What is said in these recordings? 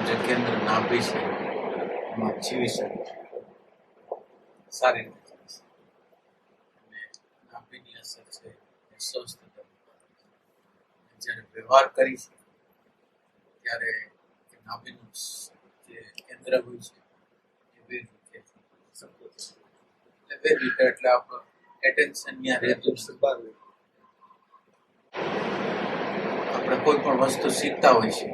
જે કેન્દ્ર નાભી છે એમાં જીવી શકે સારી રીતે જીવી શકે. અને નાભીની અસર છે એ સ્વસ્થ જ્યારે વ્યવહાર કરી છે ત્યારે નાભીનું જે કેન્દ્ર હોય છે એ વેર વિખે એટલે વેર વિખે એટલે આપણો એટેન્શન ત્યાં રહેતું સંભાળવું. આપણે કોઈ પણ વસ્તુ શીખતા હોય છે,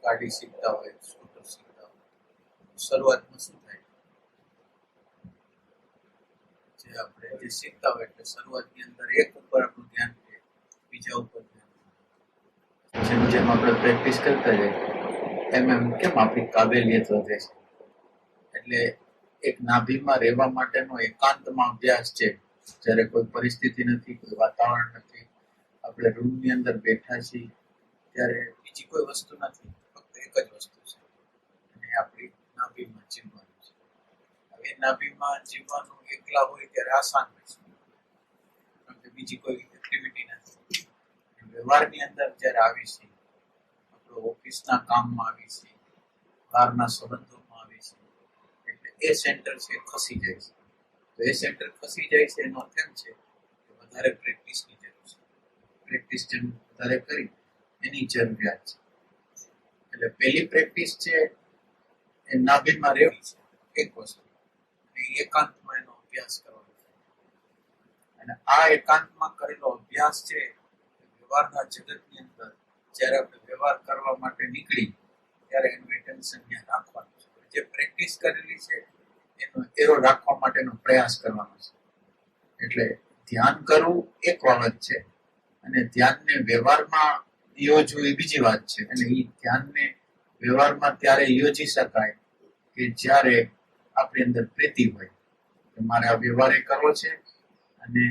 ગાડી શીખતા હોય, સ્કૂટર શીખતા હોય, શરૂઆતમાં શું થાય? જે શીખતા હોય એટલે શરૂઆતની અંદર એક ઉપર આપણું ધ્યાન રહે, બીજા ઉપર ધ્યાન. જેમ જેમ આપણે પ્રેક્ટિસ કરતા જઈએ એમ એમ કેમ આપણી કાબેલિયત વધે છે. એટલે એક નાભીમાં રહેવા માટેનો એકાંતમાં અભ્યાસ છે. જ્યારે કોઈ પરિસ્થિતિ નથી, કોઈ વાતાવરણ નથી, આપણે રૂમની અંદર બેઠા છીએ ત્યારે બીજી કોઈ વસ્તુ નથી, ફક્ત એક જ વસ્તુ છે અને આપણી નાભીમાં જીવવાનું છે. હવે નાભીમાં જીવવાનું એકલા હોય ત્યારે આસાન હોય છે, કારણ કે બીજી કોઈ એક્ટિવિટી નથી. વ્યવહારની અંદર જ્યારે આવી છે, આપણો ઓફિસના કામમાં આવી છે, બહારના સંબંધોમાં આવી છે, એટલે એ સેન્ટર છે ખસી જાય છે. તો એ સેન્ટર ખસી જાય છે એનો અર્થ એમ છે કે વધારે પ્રેક્ટિસની જરૂર છે. પ્રેક્ટિસ જેમ વધારે કરી એની જરૂરિયાત છે. એટલે પહેલી પ્રેક્ટિસ છે એ નાભીમાં રહેવી છે, એક વસ્તુ. અને એકાંતમાં એનો અભ્યાસ કરવાનો છે. અને આ એકાંતમાં કરેલો અભ્યાસ છે વ્યવહારના જગતની અંદર જ્યારે આપણે વ્યવહાર કરવા માટે નીકળી ત્યારે એનું એટેન્શન ત્યાં રાખવાનું છે. જે પ્રેક્ટિસ કરેલી છે એનો એરો રાખવા માટેનો પ્રયાસ કરવાનો છે. એટલે ધ્યાન કરવું એક બાબત છે અને ધ્યાનને વ્યવહારમાં યોજવું એ બીજી વાત છે. અને એ ધ્યાનને વ્યવહારમાં ત્યારે યોજી શકાય કે જ્યારે આપણી અંદર પ્રીતિ હોય કે મારે આ વ્યવહારે કરવો છે અને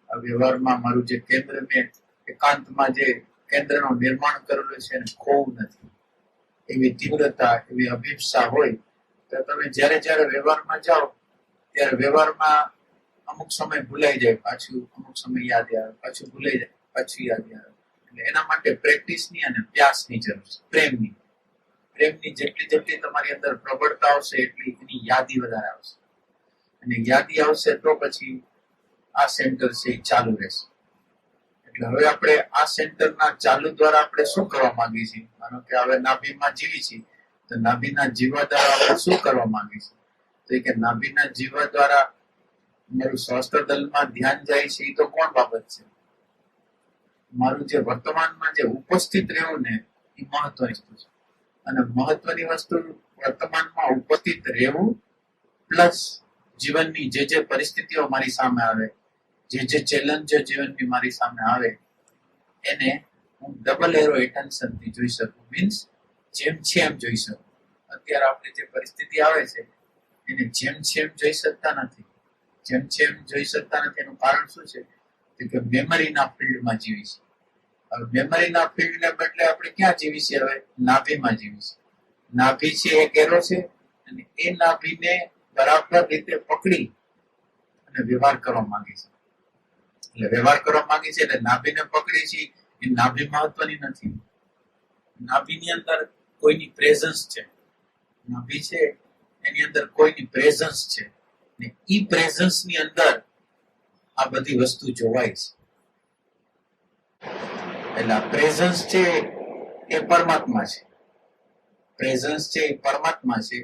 આ વ્યવહારમાં મારું જે કેન્દ્ર મેં એકાંતમાં જે કેન્દ્રનું નિર્માણ કરેલું છે એને ખોવું નથી. એવી તીવ્રતા, એવી અભિપ્સા હોય તો તમે જ્યારે જ્યારે વ્યવહારમાં જાઓ ત્યારે વ્યવહારમાં અમુક સમય ભૂલાઈ જાય, પાછું અમુક સમય યાદ આવે, પાછું ભૂલાઈ જાય, પાછું યાદ આવે. એટલે એના માટે પ્રેક્ટિસની અને અભ્યાસની જરૂર છે. પ્રેમની જેટલી તમારી અંદર પ્રબળતા આવશે એટલી એની યાદી વધારે આવશે. અને યાદી આવશે તો પછી આ સેન્ટર છે એ ચાલુ રહેશે. એટલે હવે આપણે આ સેન્ટરના ચાલુ દ્વારા આપણે શું કરવા માંગીએ છીએ? માનો કે હવે નાભીમાં જીવી છીએ તો નાભીના જીવવા દ્વારા આપણે શું કરવા માંગીએ છીએ? તો કે નાભીના જીવવા દ્વારા મારું સ્વાસ્થ્ય દલમાં ધ્યાન જાય છે એ તો કોણ બાબત છે? મારું જે વર્તમાનમાં જે ઉપસ્થિત રહેવું ને એ મહત્વની વસ્તુ છે. અને મહત્વની વસ્તુ વર્તમાનમાં ઉપસ્થિત રહેવું પ્લસ જીવનની જે પરિસ્થિતિઓ મારી સામે આવે, જે ચેલેન્જો જીવનની મારી સામે આવે એને હું ડબલ એરો એટેન્શનથી જોઈ શકું. મીન્સ જેમ છે એમ જોઈ શકું. અત્યારે આપણે જે પરિસ્થિતિ આવે છે એને જેમ છે એમ જોઈ શકતા નથી. જેમ છે એમ જોઈ શકતા નથી એનું કારણ શું છે? કે મેમરીના ફિલ્ડમાં જીવી છે. હવે મેમરીના ફિલ્ડને બદલે આપણે ક્યાં જીવી છે? હવે નાભીમાં જીવી છે. નાભી છે એક એરો છે અને એ નાભીને બરાબર રીતે પકડી અને વ્યવહાર કરવા માંગે છે. એટલે વ્યવહાર કરવા માંગે છે એટલે નાભીને પકડી છે એ નાભી મહત્વની નથી. નાભીની અંદર કોઈની પ્રેઝન્સ છે. નાભી છે એની અંદર કોઈની પ્રેઝન્સ છે ને ઈ પ્રેઝન્સની અંદર આ બધી વસ્તુ જોવાય છે. એટલે આ પ્રેઝન્સ છે એ પરમાત્મા છે. પ્રેઝન્સ છે એ પરમાત્મા છે.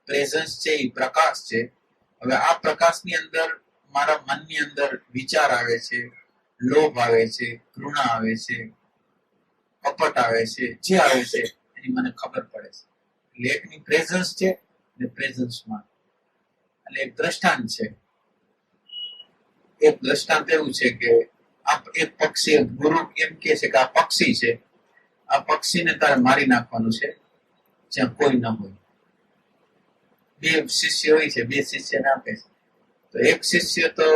પ્રેઝન્સ છે એ પ્રકાશ છે. હવે આ પ્રકાશની અંદર મારા મનની અંદર વિચાર આવે છે, લોભ આવે છે, ઘૃણા આવે છે, કપટ આવે છે, જે આવે છે એની મને ખબર પડે છે. એટલે એકની પ્રેઝન્સ છે ને પ્રેઝન્સમાં એટલે એક દ્રષ્ટાંત છે. એક દ્રષ્ટાંત એવું છે કે એક પક્ષી, ગુરુ એમ કે છે કે આ પક્ષી છે, આ પક્ષીને તારે મારી નાખવાનું છે જ્યાં કોઈ ન હોય. બે શિષ્ય હોય છે, બે શિષ્યને આપે છે. તો એક શિષ્ય તો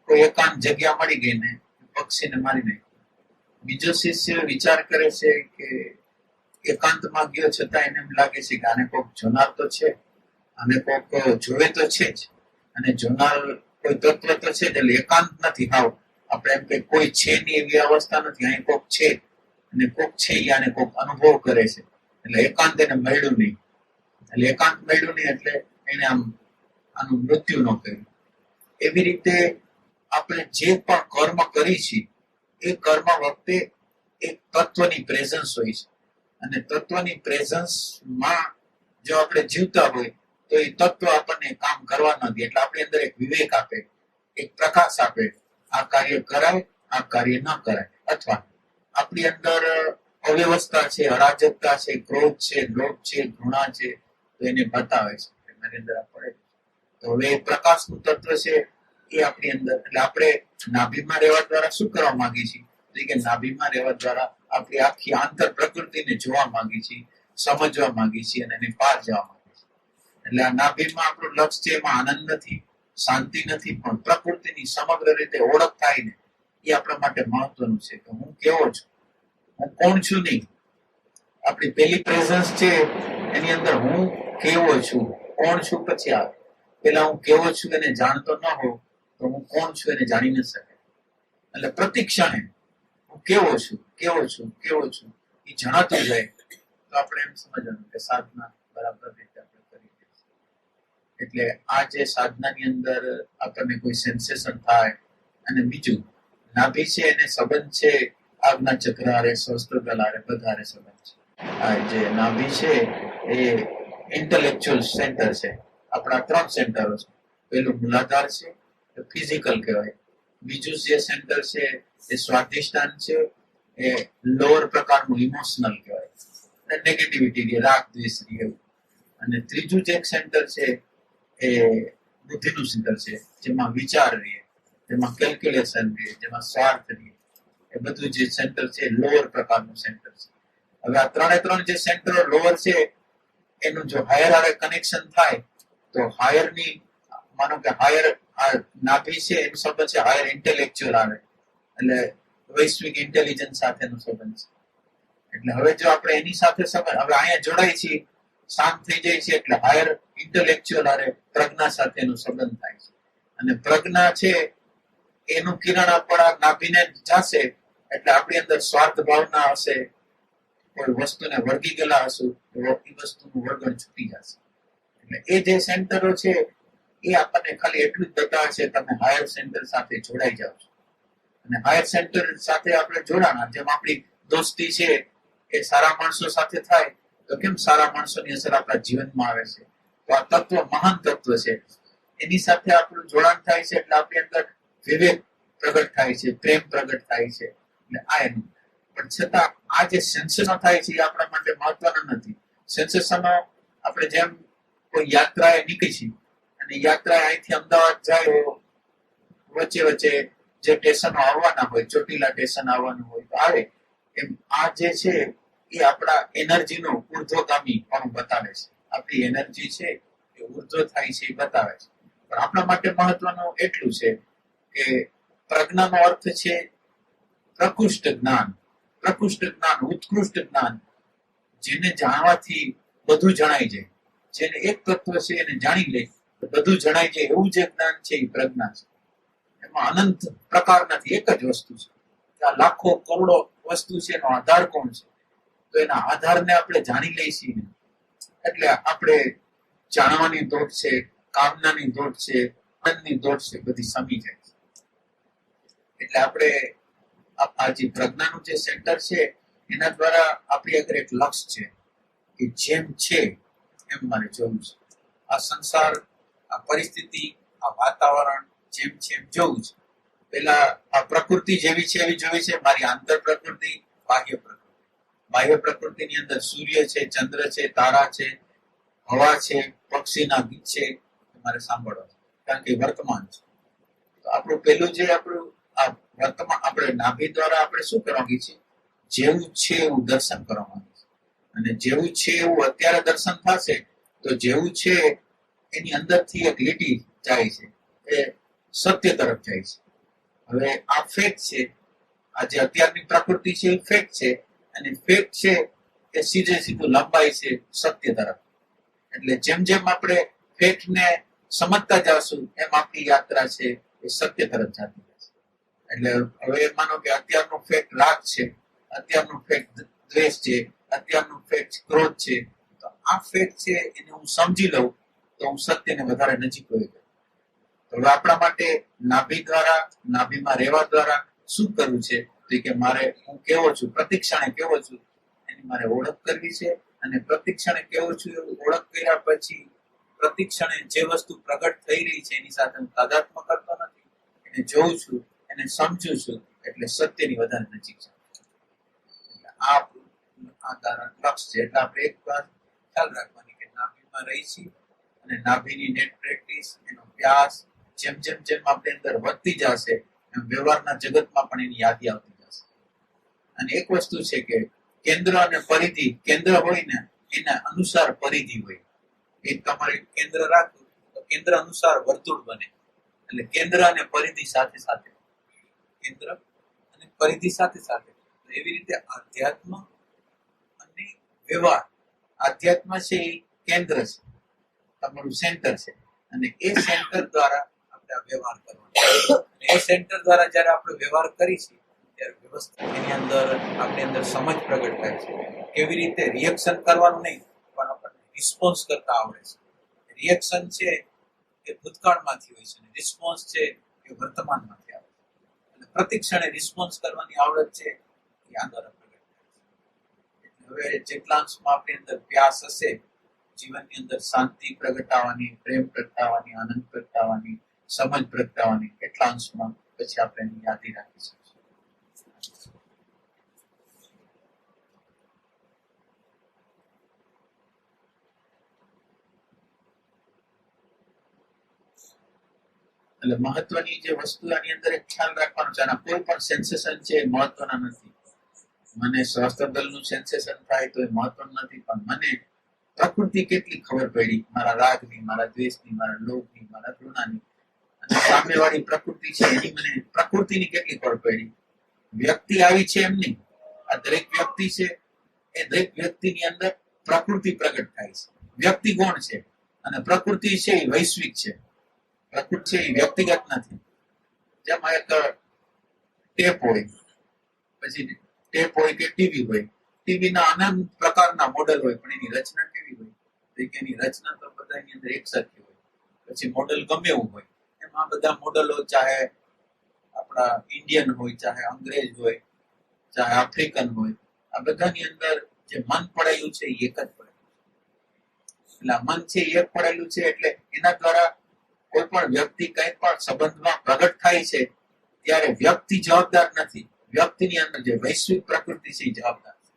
કોઈ એકાંત જગ્યા મળી ગઈ ને પક્ષીને મારી નાખ્યો. બીજો શિષ્ય વિચાર કરે છે કે એકાંતમાં ગયો છતાં એને એમ લાગે છે કે આને કોઈક જોનાર તો છે, આને કોઈક જોવે તો છે જ, અને જોનાર કોઈ તત્વ તો છે જ. એટલે એકાંત નથી. હાવ આપણે એમ કે કોઈ છે નહીં એવી અવસ્થા નથી. અહીં કોઈક છે અને કોઈક છે આને કોઈક અનુભવ કરે છે. એટલે એકાંત એને મળ્યું નહીં. એટલે એકાંત મળ્યું નહીં એટલે એને આનું મૃત્યુ ન કર્યું. એવી રીતે આપણે જે પણ કર્મ કરી છીએ એ કર્મ વખતે એક તત્વની પ્રેઝન્સ હોય છે, અને તત્વની પ્રેઝન્સમાં જો આપણે જીવતા હોય તો એ તત્વ આપણને કામ કરવા ન દે. એટલે આપણી અંદર એક વિવેક આપે, એક પ્રકાશ આપે, આ કાર્ય કરાય, આ કાર્ય ન કરાય. અથવા આપણી અંદર અવ્યવસ્થા છે, અરાજકતા છે, ક્રોધ છે, લોભ છે, ઘૃણા છે, તો એને બતાવે છે એની અંદર આપણે. તો હવે પ્રકાશનું તત્વ છે એ આપણી અંદર. એટલે આપણે નાભીમાં રહેવા દ્વારા શું કરવા માંગીએ છીએ? કે નાભીમાં રહેવા દ્વારા આપણી આખી આંતર પ્રકૃતિને જોવા માંગીએ છીએ, સમજવા માંગીએ છીએ અને એને પાર જવા માંગીએ છીએ. એટલે આ નાભીમાં આપણું લક્ષ્ય છે, એમાં આનંદ નથી, શાંતિ નથી, પણ પ્રકૃતિની સમગ્ર રીતે ઓળખ થાય ને એ આપણા માટે મહત્વનું છે કે હું કેવો છું, હું કોણ છું નહીં. આપણી પહેલી પ્રેઝન્સ છે એની અંદર હું કેવો છું, કોણ છું પછી આવે. પેલા હું કેવો છું એને જાણતો ન હોઉં તો હું કોણ છું એને જાણી ન શકે. એટલે પ્રતિક્ષણે હું કેવો છું, કેવો છું, કેવો છું એ જણાતું જાય તો આપણે એમ સમજવાનું કે સાધના બરાબર રીતે આપણે કરી દઈશું. એટલે આ જે સાધનાની અંદર આપણને કોઈ સેન્સેશન થાય. અને બીજું નાભી છે એને સંબંધ છે આજ્ઞા ચક્ર હારે, સહસ્ત્રદળ હારે, વધારે સંબંધ છે. આ જે નાભી છે એ ઇન્ટેલેક્ચ્યુઅલ સેન્ટર છે. આપણા 3 સેન્ટરો છે. પેલું મૂલાધાર છે, ફિઝિકલ કહેવાય. બીજું જે સેન્ટર છે એ સ્વાધિષ્ઠાન છે, એ લોઅર પ્રકારનું ઇમોશનલ કહેવાય, નેગેટિવિટી, રાગ દ્વેષ એવું. અને ત્રીજું જે સેન્ટર છે એ બુદ્ધિનું સેન્ટર છે, જેમાં વિચાર રહે, જેમાં કેલ્ક્યુલેશન રહે, જેમાં સ્વાર્થ રહે. એ બધું જે સેન્ટર છે લોઅર પ્રકારનું સેન્ટર છે. હવે આ 3 જે સેન્ટરો લોઅર છે એનું જો હાયર હારે કનેક્શન થાય તો હાયરની, માનો કે હાયર નાભી છે એનો સંબંધ છે હાયર ઇન્ટેલેક્ચ્યુઅલ આવે, એટલે વૈશ્વિક ઇન્ટેલિજન્સ સાથેનો સંબંધ છે. એટલે હવે જો આપણે એની સાથે સંબંધ, હવે અહીંયા જોડાય છે, શાંત થઈ જાય છે, એટલે હાયર ઇન્ટેલેક્ચ્યુઅલ અને પ્રજ્ઞા સાથેનો સંબંધ થાય છે. અને પ્રજ્ઞા છે એનું કિરણ આપણા નાભીને જશે એટલે આપણી અંદર સ્વાર્થ ભાવના હશે, કોઈ વસ્તુને વળગી ગયેલા હશું તો એ વસ્તુનું વળગણ છૂટી જશે. એટલે એ જે સેન્ટરો છે એ આપણને ખાલી એટલું જ બતાવે છે તમે હાયર સેન્ટર સાથે જોડાઈ જાઓ છો. અને હાયર સેન્ટર સાથે આપણે જોડાણા, જેમ આપણી દોસ્તી છે એ સારા માણસો સાથે થાય તો કેમ સારા માણસોની અસર આપણા જીવનમાં આવે છે. તો આ તત્વ મહાન તત્વ છે, એની સાથે આપણું જોડાણ થાય છે એટલે આપણી અંદર વિવેક પ્રગટ થાય છે, પ્રેમ પ્રગટ થાય છે. એટલે આ એનું. પણ છતાં આ જે સેન્સેશનો થાય છે એ આપણા માટે મહત્વના નથી. સેન્સેશનો આપણે જેમ કોઈ યાત્રાએ નીકળી છે અને યાત્રા અહીંથી અમદાવાદ જાય, વચ્ચે વચ્ચે જે સ્ટેશનો આવવાના હોય, ચોટીલા સ્ટેશન આવવાનું હોય તો આવે, એમ આ જે છે એ આપણા એનર્જીનો ઉર્ધ્વગામી પણ બતાવે છે. આપણી એનર્જી છે એ ઉર્ધ્વ થાય છે એ બતાવે છે. પણ આપણા માટે મહત્વનું એટલું છે કે પ્રજ્ઞાનો અર્થ છે પ્રકૃષ્ટ જ્ઞાન. પ્રકૃષ્ટ જ્ઞાન, ઉત્કૃષ્ટ જ્ઞાન, જેને જાણવાથી બધું જણાઈ જાય. જેને એક તત્વ છે એને જાણી લે તો બધું જણાઈ જાય, એવું જે જ્ઞાન છે એ પ્રજ્ઞા છે. એમાં અનંત પ્રકાર નથી, એક જ વસ્તુ છે. આ લાખો કરોડો વસ્તુ છે, એનો આધાર કોણ છે? તો એના આધારને આપણે જાણી લઈશું એટલે આપણે જાણવાની દોડ છે, કામનાની દોડ છે, આનંદની દોડ છે, બધી સમી જાય છે. એટલે આપણે આ જે પ્રજ્ઞાનું જે સેન્ટર છે એના દ્વારા આપણી આગળ એક લક્ષ્ય છે કે જેમ છે એમ મારે જોવું છે. આ સંસાર, આ પરિસ્થિતિ, આ વાતાવરણ જેમ છે એમ જોવું છે. પેલા આ પ્રકૃતિ જેવી છે એવી જોવી છે, મારી આંતર પ્રકૃતિ, બાહ્ય પ્રકૃતિ. બાહ્ય પ્રકૃતિની અંદર સૂર્ય છે, ચંદ્ર છે, તારા છે, હવા છે, પક્ષીના ગીત છે, મારે સાંભળવા છે, કારણ કે વર્તમાન છે. તો આપણું પેલું જે આપણું આ વર્તમાન, આપણે નાભી દ્વારા આપણે શું કરવા માંગીએ છીએ? જેવું છે એવું દર્શન કરવા માંગીએ છીએ. અને જેવું છે એવું અત્યારે દર્શન થશે તો જેવું છે એની અંદરથી એક લીટી જાય છે, એ સત્ય તરફ જાય છે. હવે આ ફેક છે, આ જે અત્યારની પ્રકૃતિ છે એ ફેક છે, અને ફેક છે એ સીધે સીધું લંબાય છે સત્ય તરફ. એટલે જેમ જેમ આપણે ફેકને સમજતા જશું એમ આપણી યાત્રા છે એ સત્ય તરફ જતી રહેશે. એટલે હવે માનો કે અત્યારનું ફેક રાગ છે, અત્યારનું ફેક દ્વેષ છે, અત્યારનો ફેક્ટ ક્રોધ છે, તો આ ફેક્ટ છે એને હું સમજી લઉં તો હું સત્યને વધારે નજીક હોય. તો હવે આપણા માટે નાભીમાં રહેવા દ્વારા શું કરવું છે? તો કે મારે હું કેવો છું, પ્રતિક્ષણે કેવો છું એની મારે ઓળખ કરવી છે. અને પ્રતિક્ષણે કેવો છું એવું ઓળખ કર્યા પછી પ્રતિક્ષણે જે વસ્તુ પ્રગટ થઈ રહી છે એની સાથે હું તાદાત્મ્ય કરતો નથી, એને જોઉં છું, એને સમજું છું, એટલે સત્યની વધારે નજીક છે. આ લક્ષ છે. એટલે આપણે એક વાત ખ્યાલ રાખવાની કે નાભીમાં રહી છીએ અને નાભીની નેટ પ્રેક્ટિસ, એનો અભ્યાસ જેમ જેમ જેમ આપણે અંદર વધતી જશે એમ વ્યવહારના જગતમાં પણ એની યાદી આવતી જશે. અને એક વસ્તુ છે કે કેન્દ્ર અને પરિધિ, કેન્દ્ર હોય ને એના અનુસાર પરિધિ હોય. એક તમારે કેન્દ્ર રાખવું તો કેન્દ્ર અનુસાર વર્તુળ બને. એટલે કેન્દ્ર અને પરિધિ સાથે સાથે, કેન્દ્ર અને પરિધિ સાથે સાથે. એવી રીતે આધ્યાત્મ અને વ્યવહાર, આધ્યાત્મ છે એ કેન્દ્ર છે, તમારું સેન્ટર છે, અને એ સેન્ટર દ્વારા આપણે વ્યવહાર કરવાનો. એ સેન્ટર દ્વારા જયારે આપણે વ્યવહાર કરીશું ત્યારે વ્યવસ્થા એની અંદર આપણી અંદર સમજ પ્રગટ થાય છે. કેવી રીતે રિએક્શન કરવાનું નહીં, પણ આપણને રિસ્પોન્સ કરતા આવડે છે. રિએક્શન છે એ ભૂતકાળમાંથી હોય છે, રિસ્પોન્સ છે એ વર્તમાનમાંથી આવે છે. એટલે પ્રતિક્ષણે રિસ્પોન્સ કરવાની આવડત છે એ આ દ્વારા પ્રગટ થાય છે. હવે જેટલા અંશમાં આપણી અંદર પ્યાસ હશે જીવનની અંદર શાંતિ પ્રગટાવવાની, પ્રેમ પ્રગટાવવાની, આનંદ પ્રગટાવવાની, સમજ પ્રગટાવવાની, એટલા અંશમાં પછી આપણે એની યાદી રાખી શકીશું. એટલે મહત્વની જે વસ્તુ આની અંદર એક ખ્યાલ રાખવાનો છે, આના કોઈ પણ સેન્સેશન છે એ મહત્વના નથી. મને સહસ્ત્રદળનું સેન્સેશન થાય તો એ મહત્વનું નથી, પણ મને પ્રકૃતિ કેટલી ખબર પડી, મારા રાગની, મારા દ્વેષની, મારા લોભની, મારા ઘૃણાની, અને સામેવાળી પ્રકૃતિ છે એની મને પ્રકૃતિની કેટલી ખબર પડી. વ્યક્તિ આવી છે એમ નહીં, આ દરેક વ્યક્તિ છે એ દરેક વ્યક્તિની અંદર પ્રકૃતિ પ્રગટ થાય છે. વ્યક્તિ કોણ છે? અને પ્રકૃતિ છે એ વૈશ્વિક છે. પ્રકૃતિ છે એ વ્યક્તિગત નથી. જેમ એક ટેપ હોય, પછી ટેપ હોય કે ટીવી હોય, ટીવીના અનંત પ્રકારના મોડેલ હોય, પણ એની રચના કેવી હોય? એની રચના તો બધાની અંદર એક સરખી હોય. પછી મોડેલ ગમે એવું હોય, એમાં બધા મોડેલો ચાહે આપણા ઇન્ડિયન હોય, ચાહે અંગ્રેજ હોય, ચાહે આફ્રિકન હોય, આ બધાની અંદર જે મન પડેલું છે એ એક જ પડેલું છે. એટલે મન છે એ એક પડેલું છે, એટલે એના દ્વારા કોઈ પણ વ્યક્તિ કઈ પણ સંબંધમાં પ્રગટ થાય છે ત્યારે વ્યક્તિ જવાબદાર નથી. વ્યક્તિની અંદર જે વૈશ્વિક પ્રકૃતિ છે એ જવાબદાર છે.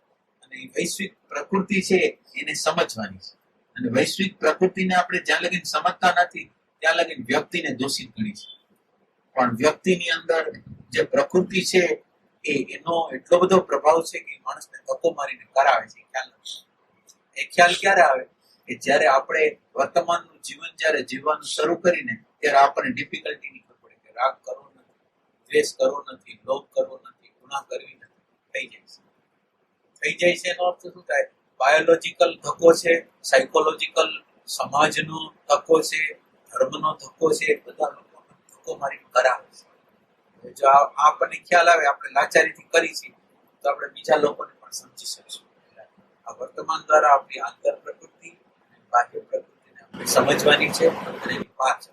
અને એ વૈશ્વિક પ્રકૃતિ છે એને સમજવાની છે. અને વૈશ્વિક પ્રકૃતિને આપણે જ્યાં લગીન સમજતા નથી ત્યાં લગીન વ્યક્તિને દોષિત ગણી છે. પણ વ્યક્તિની અંદર જે પ્રકૃતિ છે એનો એટલો બધો પ્રભાવ છે કે માણસને ધક્કો મારીને કરાવે છે. એ ખ્યાલ ક્યારે આવે? કે જ્યારે આપણે વર્તમાનનું જીવન જ્યારે જીવવાનું શરૂ કરીને ત્યારે આપણને ડિફિકલ્ટી નહીં ખબર પડે કે રાગ કરવો નથી, દ્વેષ કરવો નથી, લોભ કરવો નથી, ગુનાહ કરવી નથી. થઈ જાય છે એનો અર્થ શું થાય? બાયોલોજીકલ ધક્કો છે, સાયકોલોજીકલ સમાજનો ધક્કો છે, ધર્મનો ધક્કો છે, બધા લોકો ધક્કો મારી કરાવે છે. જો આપણને ખ્યાલ આવે, આપણે લાચારીથી કરી છે તો આપણે બીજા લોકોને પણ સમજી શકીશું. આ વર્તમાન દ્વારા આપણી આંતર પ્રકૃતિ અને બાહ્ય પ્રકૃતિને આપણે સમજવાની છે અને એની પાર છે.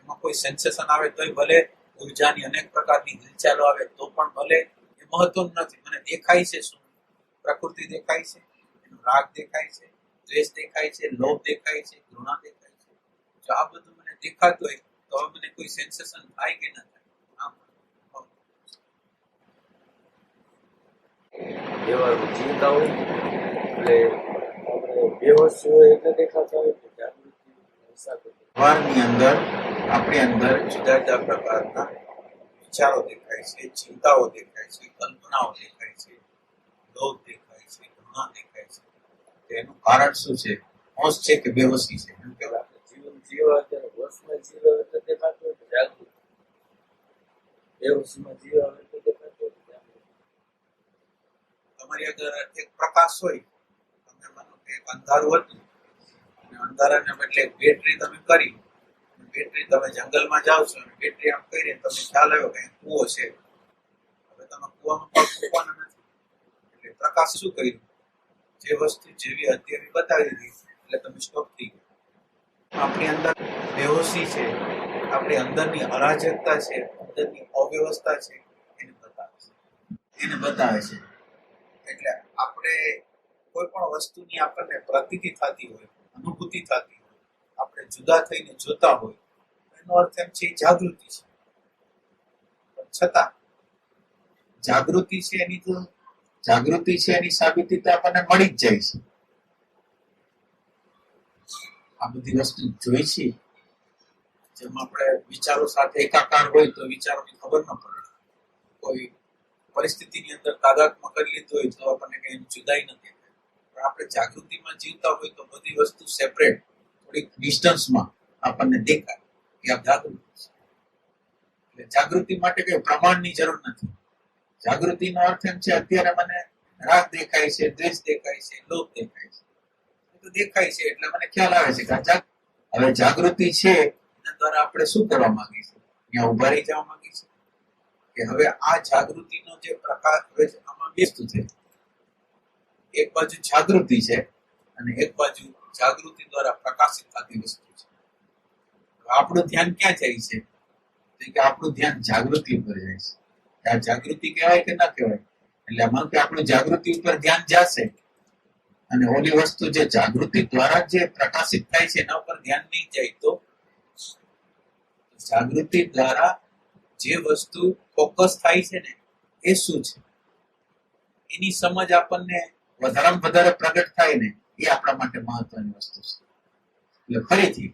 એમાં કોઈ સેન્સેશન આવે તોય ભલે, ઉર્જાની અનેક પ્રકારની હિલચાલો આવે તો પણ ભલે, એ મહત્વનું નથી. મને દેખાય છે શું? પ્રકૃતિ દેખાય છે, એનો રાગ દેખાય છે, દ્વેષ દેખાય છે, લોભ દેખાય છે, ઘૃણા દેખાય છે. જો આ બધું મને દેખાતું હોય તો હવે મને કોઈ સેન્સેશન થાય કે ના થાય? વ્યવહારમાં જીવતા હોય એટલે આપણે બેહોશ હોય એટલે દેખાતા હોય કે જાગૃતિ હિસાબે વ્યવહારની અંદર આપણી અંદર જુદા જુદા પ્રકારના વિચારો દેખાય છે, ચિંતાઓ દેખાય છે, કલ્પનાઓ દેખાય છે, લોભ દેખાય છે, ઘૃણા દેખાય છે. તેનું કારણ શું છે? હોશ છે કે બેહોશી છે? એમ કે આપણે જીવન જીવવા અત્યારે હોશમાં જીવવા એટલે દેખાતું હોય કે જાગૃતિ, બેહોશીમાં જીવવા એટલે દેખાતું હોય કે જાગૃતિ. તમારી આગળ એક પ્રકાશ હોય, તમે માનો કે એક અંધારું હતું અને અંધારાને બદલે બેટરી તમે કરી, બેટરી તમે જંગલમાં જાઓ છો અને બેટરી આમ કરી તમને ખ્યાલ આવ્યો કે કૂવો છે. હવે તમે કૂવામાં પગ મૂકવાના નથી, એટલે પ્રકાશ શું કર્યું, જે વસ્તુ જેવી હતી એવી બતાવી દીધી, એટલે તમે સ્ટોપ થઈ ગયા. આપણી અંદર બેહોશી છે, આપણી અંદરની અરાજકતા છે, અંદરની અવ્યવસ્થા છે, એને બતાવે છે. એટલે આપણે કોઈ પણ વસ્તુની આપણને પ્રતીતિ થતી હોય, અનુભૂતિ થતી હોય, આપણે જુદા થઈને જોતા હોય, એનો અર્થ એમ છે જાગૃતિ છે. પણ છતાં જાગૃતિ છે એની સાબિતી તો આપણને મળી જ જાય છે. આ બધી વસ્તુ જોઈ છે, જેમ આપણે વિચારો સાથે એકાકાર હોય તો વિચારોની ખબર ન પડે. કોઈ પરિસ્થિતિની અંદર તાદાત્મ્ય કરી લીધું હોય તો આપણને કઈ જુદાઈ નથી. પણ આપણે જાગૃતિમાં જીવતા હોય તો બધી વસ્તુ સેપરેટ, થોડીક ડિસ્ટન્સમાં આપણને દેખાય કે આ જાગૃતિ છે. એટલે જાગૃતિ માટે કઈ પ્રમાણની જરૂર નથી. જાગૃતિનો અર્થ એમ છે, અત્યારે મને રાગ દેખાય છે, દ્વેષ દેખાય છે, લોભ દેખાય છે, તો દેખાય છે એટલે મને ખ્યાલ આવે છે કે હવે જાગૃતિ છે એના દ્વારા આપણે શું કરવા માંગીએ છીએ, ત્યાં ઉભા રહી જવા માંગીએ છીએ કે હવે આ જાગૃતિનો જે પ્રકાશ, હવે આમાં બે વસ્તુ છે. એક બાજુ જાગૃતિ છે અને એક બાજુ જાગૃતિ દ્વારા પ્રકાશિત થતી વસ્તુ છે. આપણું ધ્યાન ક્યાં જાય છે? કે આપણું ધ્યાન જાગૃતિ ઉપર જાય છે. આ જાગૃતિ કહેવાય કે ના કહેવાય? એટલે આમાં કે આપણું જાગૃતિ ઉપર ધ્યાન જશે અને ઓલી વસ્તુ જે જાગૃતિ દ્વારા જે પ્રકાશિત થાય છે એના ઉપર ધ્યાન નહીં જાય તો જાગૃતિ દ્વારા જે વસ્તુ ફોકસ થાય છે ને એ શું છે એની સમજ આપણને વધારેમાં વધારે પ્રગટ થાય ને એ આપણા માટે મહત્વની વસ્તુ છે. એટલે ફરીથી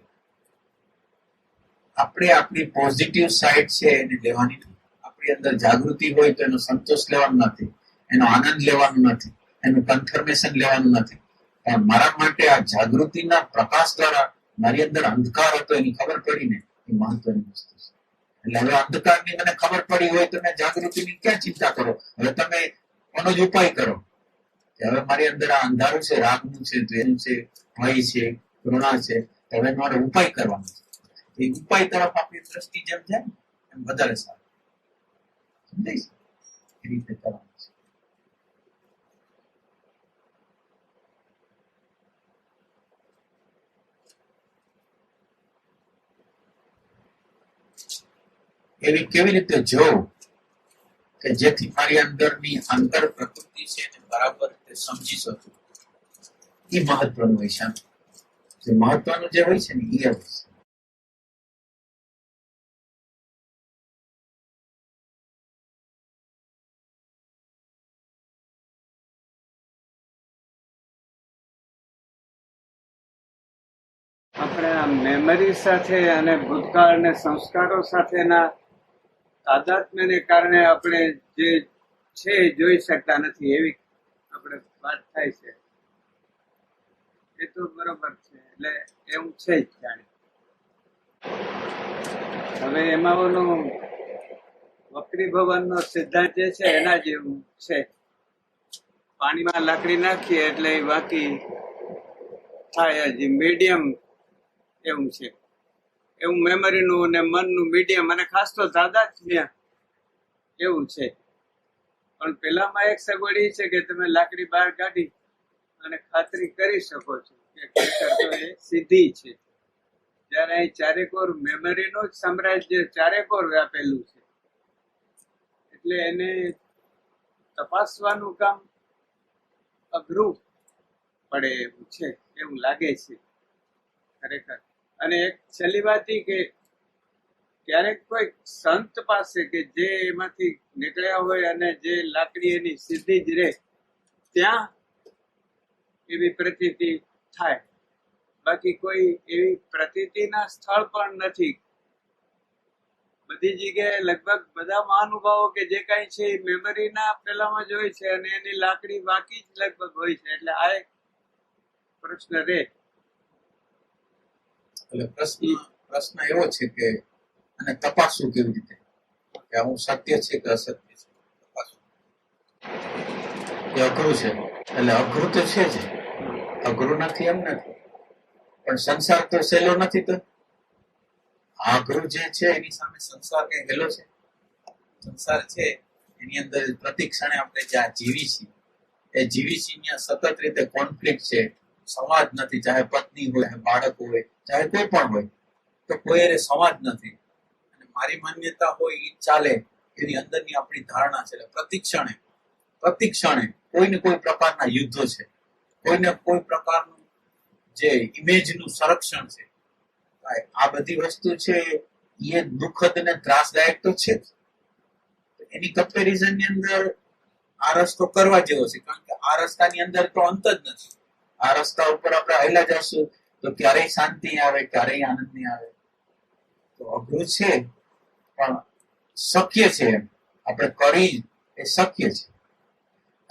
આપણે આપણી પોઝિટિવ સાઈડ છે એને લેવાની નથી. આપણી અંદર જાગૃતિ હોય તો એનો સંતોષ લેવાનો નથી, એનો આનંદ લેવાનો નથી, એનું કન્ફર્મેશન લેવાનું નથી. પણ મારા માટે આ જાગૃતિના પ્રકાશ દ્વારા મારી અંદર અંધકાર હતો એની ખબર પડી ને એ મહત્વની વસ્તુ છે. એટલે હવે અંધકારની મને ખબર પડી હોય તો મેં જાગૃતિની ક્યાં ચિંતા કરો? હવે તમે એનો જ ઉપાય કરો કે હવે મારી અંદર આ અંધારું છે, રાગનું છે, દ્વેષનું છે, ભય છે, ઘૃણા છે, હવે મારે ઉપાય કરવાનો છે. એ ઉપાય તરફ આપણી દ્રષ્ટિ જેમ જાય એમ વધારે સારું. સમજાય છે? એ રીતે કરવાનું છે. એવી કેવી રીતે જોવું કે જેથી મારી અંદરની અંતર પ્રકૃતિ છે એને બરાબર રીતે સમજી શકું? એ મહત્વનું હોય છે. જે મહત્વનું જે હોય છે ને એ હોય છે. આપણે આ મેમરી સાથે અને ભૂતકાળ અને સંસ્કારો સાથેના તાદાત્મ્યને કારણે આપણે જે છે એ જોઈ શકતા નથી એવી આપણે વાત થાય છે. એ તો બરોબર છે, એટલે એવું છે જ જાણે. હવે એમાં ઓલું વક્રી ભવનનો સિદ્ધાંત જે છે એના જેવું છે. પાણીમાં લાકડી નાખીએ એટલે એ બાકી થાય જ. મીડિયમ એવું છે. એવું મેમરીનું અને મનનું મીડિયમ અને ખાસ તો તાદાત્મ્ય એવું છે. પણ પેલામાં એક સગવડ એ છે કે તમે લાકડી બહાર કાઢી અને ખાતરી કરી શકો છો કે ખરેખર તો એ સીધી છે. જ્યારે અહીં ચારેકોર મેમરીનું જ સામ્રાજ્ય ચારેકોર વ્યાપેલું છે, એટલે એને તપાસવાનું કામ અઘરું પડે એવું છે, એવું લાગે છે ખરેખર. અને એક છેલ્લી વાત એ કે ક્યારેક કોઈ સંત પાસે કે જે એમાંથી નીકળ્યા હોય અને જે લાકડી એની સીધી જ રહે ત્યાં એવી પ્રતીતિ થાય. બાકી કોઈ એવી પ્રતીતિના સ્થળ પણ નથી. બધી જગ્યાએ લગભગ બધા મહાનુભાવો કે જે કાંઈ છે એ મેમરીના પેલામાં જ હોય છે અને એની લાકડી બાકી જ લગભગ હોય છે. એટલે આ એક પ્રશ્ન રહે. એટલે પ્રશ્ન એવો છે કે અને તપાસવું કેવી રીતે કે આવું સત્ય છે કે અસત્ય છે? તપાસવું એ અઘરું છે. એટલે અઘરું તો છે જ, અઘરું નથી એમ નથી, પણ સંસાર તો સહેલો નથી. તો અઘરું જે છે એની સામે સંસાર કઈ હેલો છે? સંસાર છે એની અંદર પ્રતિ ક્ષણે આપણે જ્યાં જીવી છીએ એ જીવીસી ની સતત રીતે કોન્ફ્લિક્ટ છે, સંવાદ નથી, ચાહે પત્ની હોય, બાળક હોય, ચાહે કોઈ પણ હોય, તો કોઈ એને સંવાદ નથી. અને મારી માન્યતા હોય એ ચાલે એની અંદરની આપણી ધારણા છે. એટલે પ્રતિક્ષણે કોઈને કોઈ પ્રકારના યુદ્ધો છે, કોઈને કોઈ પ્રકારનું જે ઇમેજનું સંરક્ષણ છે. આ બધી વસ્તુ છે એ દુઃખદ અને ત્રાસદાયક તો છે જ. એની કમ્પેરિઝન ની અંદર આ રસ્તો કરવા જેવો છે, કારણ કે આ રસ્તાની અંદર તો અંત જ નથી. આ રસ્તા ઉપર આપણે હાલ્યા જશું તો ક્યારેય શાંતિ આવે, ક્યારેય આનંદ નહીં આવે. તો અઘરું છે પણ શક્ય છે. એમ આપણે કરી એ શક્ય છે.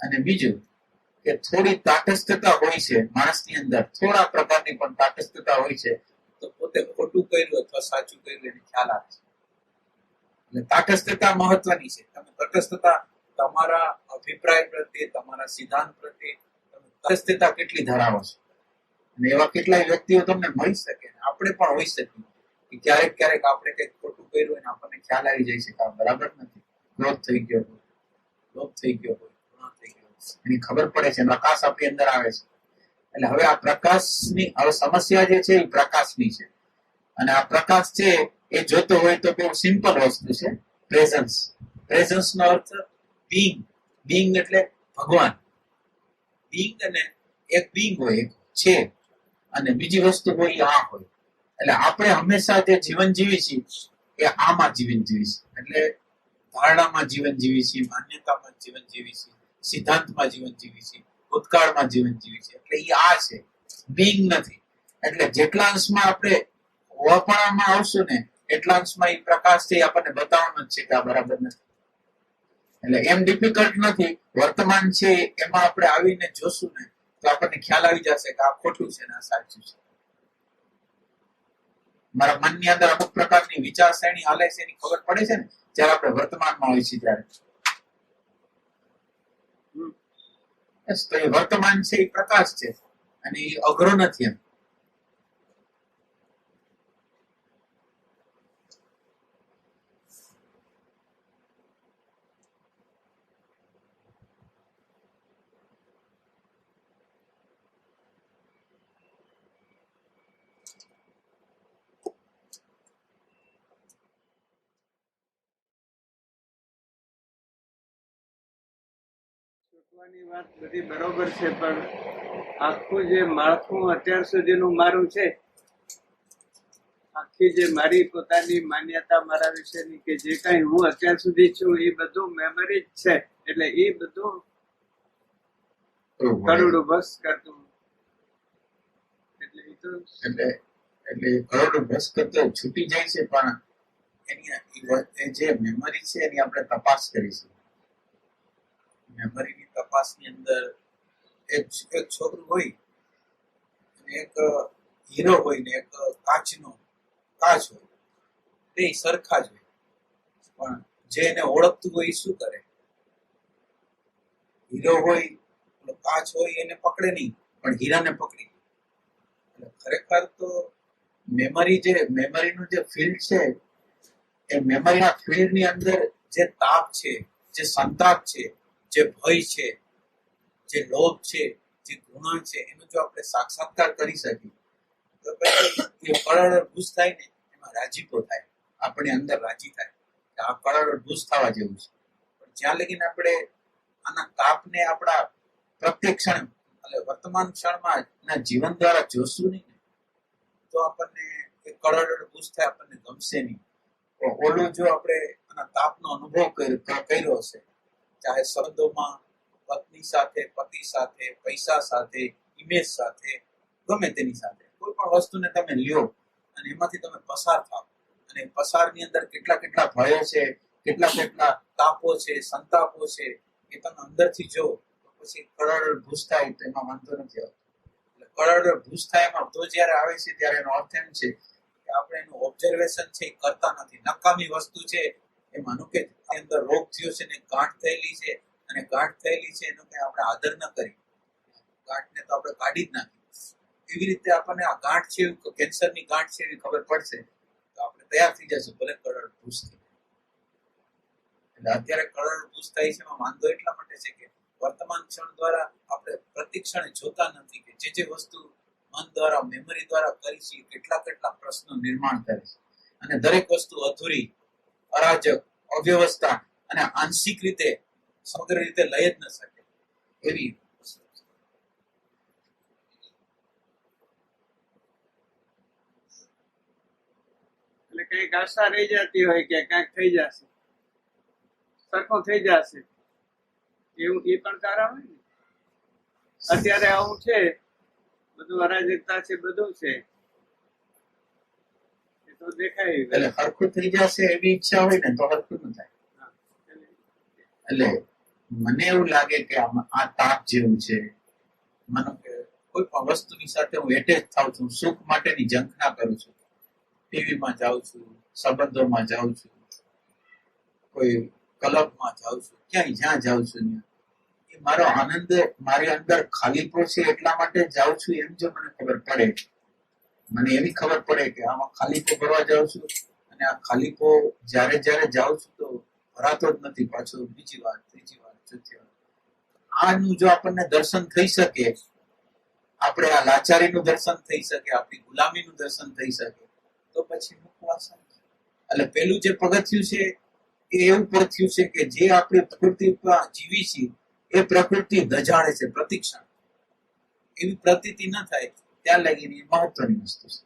અને બીજું કે થોડી તાટસ્થતા હોય છે માણસની અંદર, થોડા પ્રકારની પણ તાટસ્થતા હોય છે, તો પોતે ખોટું કર્યું અથવા સાચું કર્યું એને ખ્યાલ આવે છે. એટલે તાટસ્થતા મહત્વની છે. તમે તટસ્થતા તમારા અભિપ્રાય પ્રત્યે, તમારા સિદ્ધાંત પ્રત્યે તટસ્થતા કેટલી ધરાવો છો. અને એવા કેટલાય વ્યક્તિઓ તમને મળી શકે, આપણે પણ હોઈ શકીએ કે ક્યારેક આપણે કંઈક ખોટું કર્યું અને આપણને ખ્યાલ આવી જાય છે કે આ બરાબર નથી, ક્રોધ થઈ ગયો હોય, લોભ થઈ ગયો હોય, ગુનો થઈ ગયો હોય, એની ખબર પડે છે, પ્રકાશ આપણી અંદર આવે છે. એટલે હવે આ પ્રકાશની હવે સમસ્યા જે છે એ પ્રકાશની છે. અને આ પ્રકાશ છે એ જોતો હોય તો બહુ સિમ્પલ વસ્તુ છે, પ્રેઝન્સ નો અર્થ બીંગ એટલે ભગવાન. બીંગ અને એક બીંગ હોય, એક છે, અને બીજી વસ્તુ હોય આ હોય. એટલે આપણે હંમેશા જે જીવન જીવી છીએ એ આમાં જીવન જીવી છીએ. એટલે ધારણામાં જીવન જીવી છીએ, માન્યતામાં જીવન જીવી છીએ, સિદ્ધાંતમાં જીવન જીવી છીએ, ભૂતકાળમાં જીવન જીવી છીએ. એટલે એ આ છે, બીંગ નથી. એટલે જેટલા અંશમાં આપણે વપરામાં આવશું ને એટલા અંશમાં એ પ્રકાશ છે આપણને બતાવવાનો જ છે કે આ બરાબર નથી. એટલે એમ ડિફિકલ્ટ નથી. વર્તમાન છે એમાં આપણે આવીને જોશું ને તો આપણને ખ્યાલ આવી જશે કે આ ખોટું છે ને આ સાચું છે. મારા મનની અંદર અમુક પ્રકારની વિચારસરણી હાલે છે એની ખબર પડે છે ને જયારે આપણે વર્તમાનમાં હોય છે ત્યારે. તો એ વર્તમાન છે એ પ્રકાશ છે અને એ અઘરો નથી. એમ છૂટવાની વાત બધી બરોબર છે, પણ આખું જે માળખું અત્યાર સુધીનું મારું છે, આખી જે મારી પોતાની માન્યતા મારા વિશેની કે જે કઈ હું અત્યાર સુધી છું એ બધું મેમરી જ છે. એટલે એ બધું કરોડું બસ કરતું. એટલે એ તો એટલે કરોડો બસ કરતો છૂટી જાય છે, પણ એની જે મેમરી છે એની આપણે તપાસ કરીશું. મેમરીની તપાસની અંદર એક છોકરું હોય અને એક હીરો હોય ને એક કાચ હોય, તે સરખા જ હોય. પણ જે એને ઓળખતું હોય એ શું કરે? હીરો હોય, કાચ હોય એને પકડે નહીં, પણ હીરાને પકડી. એટલે ખરેખર તો મેમરીનું જે ફિલ્ડ છે એ મેમરીના ફિલ્ડની અંદર જે તાપ છે, જે સંતાપ છે, જે ભય છે, જે લોભ છે, જે ઘૃણા છે, એનો જો આપણે સાક્ષાત્કાર કરી શકીએ તો પછી એ કળરભૂસ થાય ને એમાં રાજીપો થાય, આપણી અંદર રાજી થાય કે આ કળરભૂસ થવા જેવું છે. પણ જ્યાં લગીને આપણે આના તાપને આપણા પ્રત્યેક ક્ષણ એટલે વર્તમાન ક્ષણમાં જીવન દ્વારા જોશું નહીં તો આપણને એ કળરભૂસ થાય, આપણને ગમશે નહીં. ઓલું જો આપણે આના તાપનો અનુભવ કર્યો હશે, ચાહે શબ્દોમાં, પત્ની સાથે, પતિ સાથે, પૈસા સાથે, ઇમેજ સાથે, ગમે તેની સાથે કોઈ પણ વસ્તુને તમે લ્યો અને એમાંથી તમે પસાર થાવ અને પસારની અંદર કેટલા ભયો છે, કેટલા તાપો છે, સંતાપો છે, એ તમે અંદરથી જો તો પછી કળરભૂસ થાય તો એમાં વાંધો નથી આવતો. એટલે કળરભૂસ થાય એમાં તો જયારે આવે છે ત્યારે એનો અર્થ એમ છે કે આપણે એનું ઓબ્ઝર્વેશન છે એ કરતા નથી. નકામી વસ્તુ છે એ માનો કે અંદર રોગ થયો છે ને ગાંઠ થયેલી છે અને ગાંઠ થયેલી છે એનો કઈ આપણે આદર ન કરી, ગાંઠને તો આપણે કાઢી જ નાખી. એવી રીતે આપણને આ ગાંઠ છે, કેન્સરની ગાંઠ છે એવી ખબર પડશે તો આપણે તૈયાર થઈ જશું, ભલે કળરભૂસ થઈ. એટલે અત્યારે કળરભૂસ થાય છે એમાં વાંધો એટલા માટે છે કે વર્તમાન ક્ષણ દ્વારા આપણે પ્રતિક્ષણે જોતા નથી કે જે વસ્તુ મન દ્વારા મેમરી દ્વારા કરી છે કેટલા કેટલા પ્રશ્નો નિર્માણ કરે છે અને દરેક વસ્તુ અધૂરી, અરાજક, અવ્યવસ્થા અને આંશિક રીતે સમગ્ર રીતે લઈ જ ન શકે એવી વસ્તુ છે. એટલે કઈક આશા રહી જતી હોય કે કાંઈક થઈ જશે, સરખું થઈ જશે, એવું એ પણ કારણ હોય ને. અત્યારે આવું છે, બધું અરાજકતા છે, બધું છે, એ તો દેખાય. એટલે હરખું થઈ જશે એવી ઈચ્છા હોય ને તો હરખું ન થાય. એટલે મને એવું લાગે કે આ તાપ જેવું છે. માનો કે કોઈ પણ વસ્તુની સાથે હું એટેચ થાઉં છું, સુખ માટેની ઝંખના કરું છું, ટીવીમાં જાઉં છું, સંબંધોમાં જાઉં છું, કોઈ ક્લબમાં જાઉં છું, ક્યાંય જ્યાં જાઉં છું એ મારો આનંદ, મારી અંદર ખાલીપો છે એટલા માટે જાઉં છું એમ જો મને ખબર પડે, મને એવી ખબર પડે કે આમાં ખાલીપો ભરવા જાઉં છું અને આ ખાલીપો જ્યારે જ્યારે જાઉં છું તો ભરાતો જ નથી, પાછો બીજી વાર, ત્રીજી વાર, ચોથી વાર. આનું જો આપણને દર્શન થઈ શકે, આપણે આ લાચારીનું દર્શન થઈ શકે, આપણી ગુલામીનું દર્શન થઈ શકે, તો પછી મૂકવા સારું. એટલે પેલું જે પગથિયું છે એ એવું પગથિયું છે કે જે આપણે પ્રકૃતિ ઉપર જીવી છીએ એ પ્રકૃતિ દજાડે છે પ્રતિક્ષણ, એવી પ્રતીતિ ન થાય ત્યાં લગીની મહત્વની વસ્તુ છે.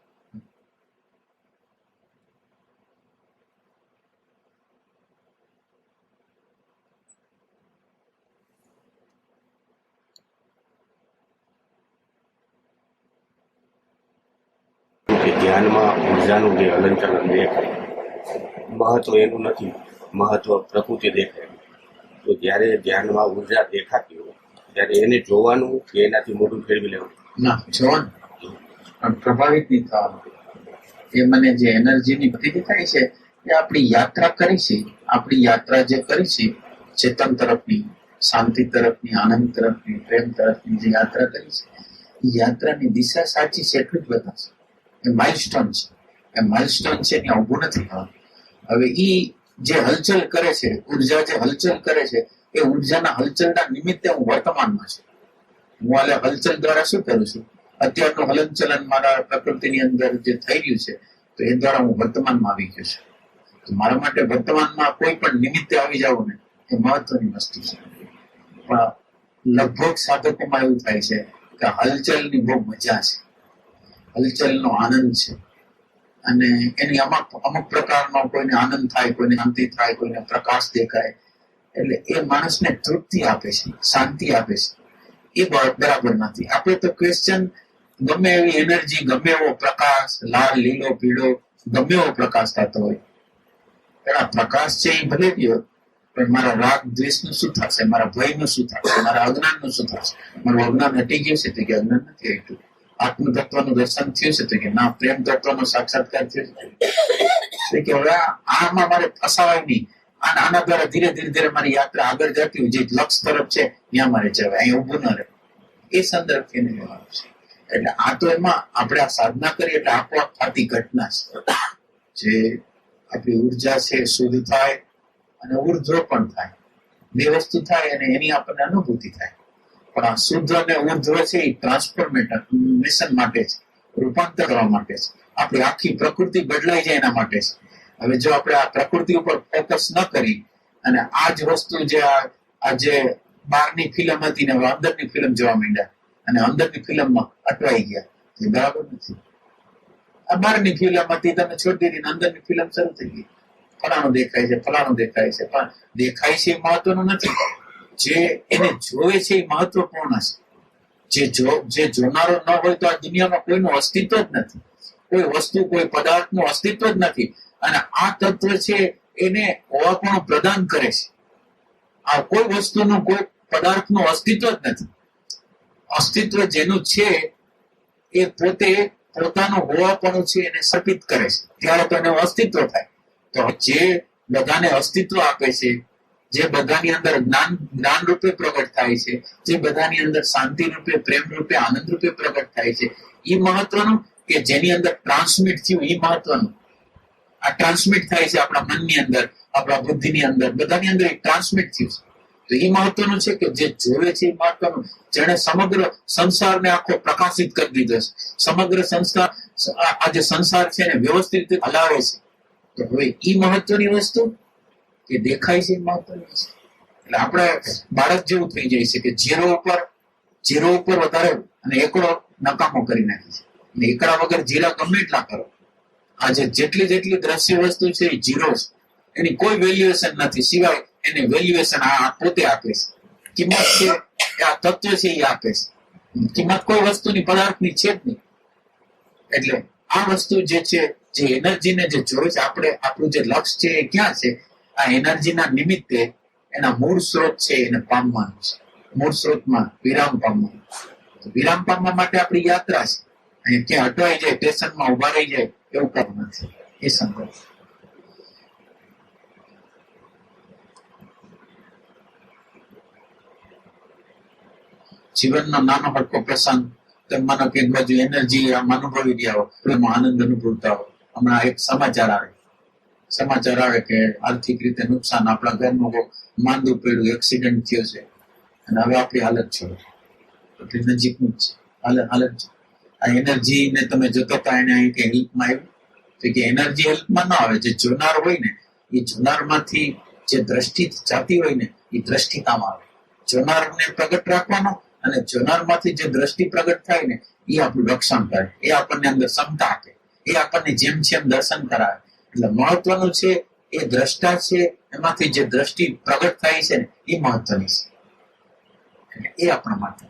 કે ધ્યાનમાં ઉર્જાનું જે હલનચલન દેખાય, મહત્વ એનું નથી, મહત્વ પ્રકૃતિ દેખાય. તો જ્યારે ધ્યાનમાં ઉર્જા દેખાતી હોય ત્યારે એને જોવાનું કે એનાથી મોઢું ફેરવી લેવાનું? ના, જોવાનું પણ પ્રભાવિત નહીં થવાનું. એ મને જે એનર્જીની પ્રતીતિ થાય છે એ આપણી યાત્રા કરી છે, આપણી યાત્રા જે કરી છે ચેતન તરફની, શાંતિ તરફની, આનંદ તરફની, પ્રેમ તરફની જે યાત્રા કરી છે એ યાત્રાની દિશા સાચી છે એટલું જ બતાવશે. એ માઇલસ્ટોન છે, એ માઇલસ્ટોન છે ત્યાં ઊભું નથી થવાનું. હવે ઈ જે હલચલ કરે છે, ઉર્જા જે હલચલ કરે છે એ ઉર્જાના હલચલના નિમિત્તે હું વર્તમાનમાં છું. હું આલે હલચલ દ્વારા શું કરું છું? અત્યારનું હલનચલન મારા પ્રકૃતિની અંદર જે થઈ રહ્યું છે તો એ દ્વારા હું વર્તમાનમાં આવી ગયો છું. તો મારા માટે વર્તમાનમાં કોઈ પણ નિમિત્તે આવી જવું ને એ મહત્વની વસ્તુ છે. પણ લગભગ સાધકોમાં એવું થાય છે કે હલચલની બહુ મજા છે, હલચલનો આનંદ છે અને એની અમુક પ્રકારનો કોઈને આનંદ થાય, કોઈને શાંતિ થાય, કોઈને પ્રકાશ દેખાય, એટલે એ માણસને તૃપ્તિ આપે છે, શાંતિ આપે છે. એ બરાબર નથી. આપણે તો ક્વેશ્ચન ગમે એવી એનર્જી, ગમે એવો પ્રકાશ, લાલ, લીલો, પીળો, ગમે એવો પ્રકાશ થતો હોય, પેલા પ્રકાશ છે એ ભલે ગયો પણ મારા રાગ દ્વેષનું શું થશે, મારા ભયનું શું થશે, મારા અજ્ઞાનનું શું થશે? મારું અજ્ઞાન હટી ગયું છે તો કે અજ્ઞાન નથી હટ્યું. આત્મ તત્વનું દર્શન થયું છે તો કે ના, પ્રેમ તત્વનો સાક્ષાત્કાર થયો છે કે હવે આમાં મારે ફસાવાય નહીં. આના દ્વારા ધીરે ધીરે ધીરે મારી યાત્રા આગળ જતી હોય, જે લક્ષ તરફ છે ત્યાં મારે જવાય, અહીં ઊભું ન રહે. એ સંદર્ભથી એને લેવાનું છે. એટલે આ તો એમાં આપણે આ સાધના કરીએ એટલે આપોઆપ થતી ઘટના છે. જે આપણી ઉર્જા છે શુદ્ધ થાય અને ઉર્ધ્વ પણ થાય, બે વસ્તુ થાય અને એની આપણને અનુભૂતિ થાય. પણ આ શુદ્ધ અને ઉર્ધ્વ છે એ ટ્રાન્સફોર્મેશન માટે છે, રૂપાંતર કરવા માટે છે. આપણી આખી પ્રકૃતિ બદલાઈ જાય એના માટે છે. હવે જો આપણે આ પ્રકૃતિ ઉપર ફોકસ ન કરી અને આ જ વસ્તુ જે આ જે બહારની ફિલ્મ હતી ને અંદરની ફિલ્મ જોવા માંડ્યા અને અંદરની ફિલ્મમાં અટવાઈ ગયા, એ બરાબર નથી. આ બહારની ફિલ્મ હતી તમે છોડી દીધી, અંદરની ફિલ્મ શરૂ થઈ ગઈ. ફલાણું દેખાય છે, ફલાણું દેખાય છે, પણ દેખાય છે એ મહત્વનું નથી, જે એને જોવે છે એ મહત્વપૂર્ણ છે. જે જોનારો ન હોય તો આ દુનિયામાં કોઈનું અસ્તિત્વ જ નથી, કોઈ વસ્તુ, કોઈ પદાર્થનું અસ્તિત્વ જ નથી. અને આ તત્વ છે એને હોવાપણું પ્રદાન કરે છે. આ કોઈ વસ્તુનું, કોઈ પદાર્થનું અસ્તિત્વ જ નથી. અસ્તિત્વ જેનું છે એ પોતે પોતાનું હોવાપણું છે એને સર્પિત કરે છે, ત્યારે તો એનું અસ્તિત્વ થાય. તો જે બધાને અસ્તિત્વ આપે છે, જે બધાની અંદર જ્ઞાન રૂપે પ્રગટ થાય છે, જે બધાની અંદર શાંતિ રૂપે, પ્રેમ રૂપે, આનંદ રૂપે પ્રગટ થાય છે, એ મહત્વનું કે જેની અંદર ટ્રાન્સમિટ થયું એ મહત્વનું. આ ટ્રાન્સમિટ થાય છે આપણા મનની અંદર, આપણા બુદ્ધિની અંદર, બધાની અંદર ટ્રાન્સમિટ થયું છે. તો એ મહત્વનું છે કે જે જોવે છે એ મહત્વનું. જેને સમગ્ર સંસારને આખો પ્રકાશિત કરી દીધો છે, સમગ્ર સંસાર આ જે સંસાર છે એને વ્યવસ્થિત રીતે હલાવે છે, તો હવે એ મહત્વની વસ્તુ કે દેખાય છે એ મહત્વની વસ્તુ. એટલે આપણે બાળક જેવું થઈ જાય છે કે જીરો ઉપર વધારે અને એકડો નકામો કરી નાખે છે. અને એકડા વગર જીરા ગમે એટલા કરો. આજે જેટલી દ્રશ્ય વસ્તુ છે એ જીરો છે, એની કોઈ વેલ્યુએશન નથી, સિવાય એને વેલ્યુએશન આ પોતે આપે છે. કિંમત છે આ તત્વ છે એ આપે છે. કિંમત કોઈ વસ્તુની પદાર્થની છે જ નહીં. એટલે આ વસ્તુ જે છે, જે એનર્જીને જે જોવે છે, આપણું જે લક્ષ્ય છે એ ક્યાં છે? આ એનર્જીના નિમિત્તે એના મૂળ સ્ત્રોત છે એને પામવાનું છે. મૂળ સ્ત્રોતમાં વિરામ પામવાનું. વિરામ પામવા માટે આપણી યાત્રા છે. અહીંયા ક્યાં અટવાઈ જાય, સ્ટેશનમાં ઉભા રહી જાય એવું કામ નથી. એ સંદર્ભ જીવનનો નાનો હડકો પ્રસંગ, માનો કે એક બાજુ એનર્જી આમ અનુભવી રહ્યા હો, એમાં આનંદ અનુભવતા હો. હમણાં એક સમાચાર આવે કે આર્થિક રીતે નુકસાન, આપણા ઘરનું માંદું પડ્યું, એક્સિડન્ટ થયો છે અને હવે આપણી હાલત છોડો, એટલી નજીકનું જ છે હાલત. આ એનર્જી ને તમે જોતા હતા એને અહીં કે હેલ્પમાં આવ્યું તો કે એનર્જી હેલ્પમાં ના આવે. જે જોનાર હોય ને એ જોનારમાંથી જે દ્રષ્ટિ જાતી હોય ને એ દ્રષ્ટિ કામ આવે. જોનારને પ્રગટ રાખવાનો અને જોનારમાંથી જે દ્રષ્ટિ પ્રગટ થાય ને એ આપણું રક્ષણ કરે, એ આપણને અંદર ક્ષમતા આપે, એ આપણને જેમ છે એમ દર્શન કરાવે. એટલે મહત્વનું છે એ દ્રષ્ટા છે, એમાંથી જે દ્રષ્ટિ પ્રગટ થાય છે ને એ મહત્વની છે. એટલે એ આપણા માટે.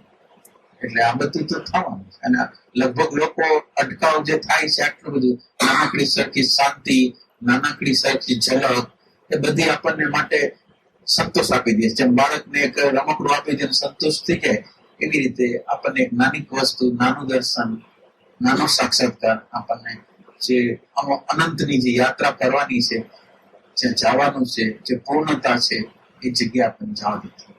એટલે આ બધું તો થવાનું છે. અને લગભગ લોકો અટકાવ જે થાય છે આટલું બધું, નાનકડી સરખી શાંતિ, નાનકડી સરખી ઝલક, એ બધી આપણને માટે સંતોષ આપી દે. જેમ બાળકને એક રમકડું આપી દે સંતોષ થઈ જાય, એવી રીતે આપણને એક નાની વસ્તુ, નાનું દર્શન, નાનો સાક્ષાત્કાર આપણને જે અનંતની જે યાત્રા કરવાની છે, જે જવાનું છે, જે પૂર્ણતા છે, એ જગ્યા આપણને જવા દેતી.